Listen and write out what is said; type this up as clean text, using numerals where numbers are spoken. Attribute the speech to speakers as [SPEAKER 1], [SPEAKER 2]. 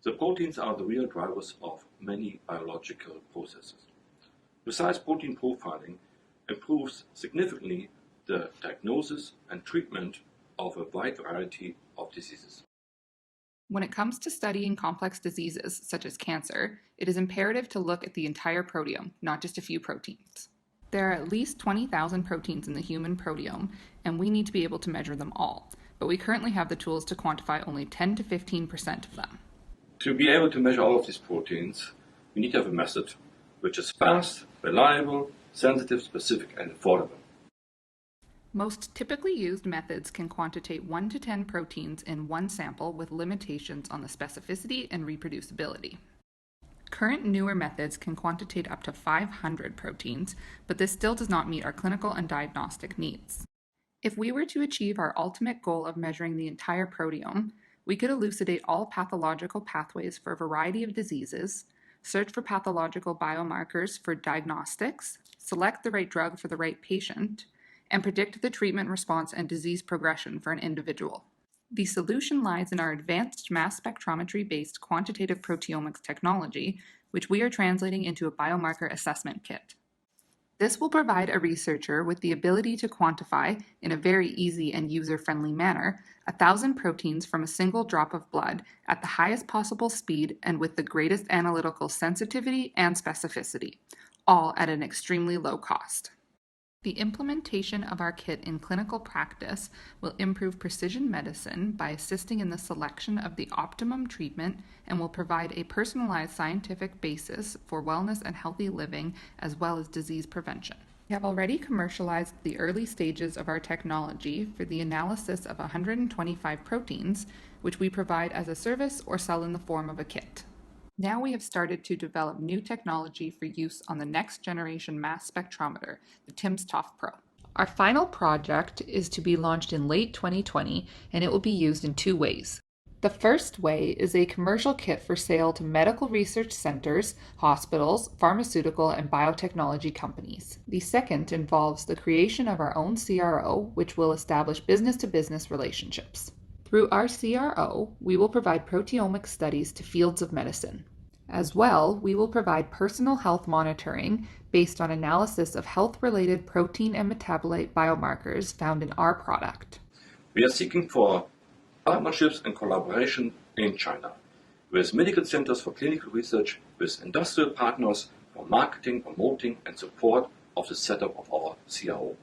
[SPEAKER 1] The proteins are the real drivers of many biological processes. Precise protein profiling improves significantly the diagnosis and treatment of a wide variety of diseases.
[SPEAKER 2] When it comes to studying complex diseases, such as cancer, it is imperative to look at the entire proteome, not just a few proteins. There are at least 20,000 proteins in the human proteome, and we need to be able to measure them all, but we currently have the tools to quantify only 10 to 15% of them.
[SPEAKER 1] To be able to measure all of these proteins, we need to have a method which is fast, reliable, sensitive, specific, and affordable.
[SPEAKER 2] Most typically used methods can quantitate 1 to 10 proteins in one sample with limitations on the specificity and reproducibility. Current newer methods can quantitate up to 500 proteins, but this still does not meet our clinical and diagnostic needs. If we were to achieve our ultimate goal of measuring the entire proteome, we could elucidate all pathological pathways for a variety of diseases, search for pathological biomarkers for diagnostics, select the right drug for the right patient, and predict the treatment response and disease progression for an individual. The solution lies in our advanced mass spectrometry-based quantitative proteomics technology, which we are translating into a biomarker assessment kit. This will provide a researcher with the ability to quantify, in a very easy and user-friendly manner, 1,000 proteins from a single drop of blood at the highest possible speed and with the greatest analytical sensitivity and specificity, all at an extremely low cost. The implementation of our kit in clinical practice will improve precision medicine by assisting in the selection of the optimum treatment and will provide a personalized scientific basis for wellness and healthy living as well as disease prevention. We have already commercialized the early stages of our technology for the analysis of 125 proteins, which we provide as a service or sell in the form of a kit. Now we have started to develop new technology for use on the next generation mass spectrometer, the timsTOF Pro. Our final project is to be launched in late 2020, and it will be used in 2 ways. The first way is a commercial kit for sale to medical research centers, hospitals, pharmaceutical, and biotechnology companies. The second involves the creation of our own CRO, which will establish business-to-business relationships. Through our CRO, we will provide proteomics studies to fields of medicine. As well, we will provide personal health monitoring based on analysis of health-related protein and metabolite biomarkers found in our product.
[SPEAKER 1] We are seeking for partnerships and collaboration in China, with medical centers for clinical research, with industrial partners for marketing, promoting, and support of the setup of our CRO.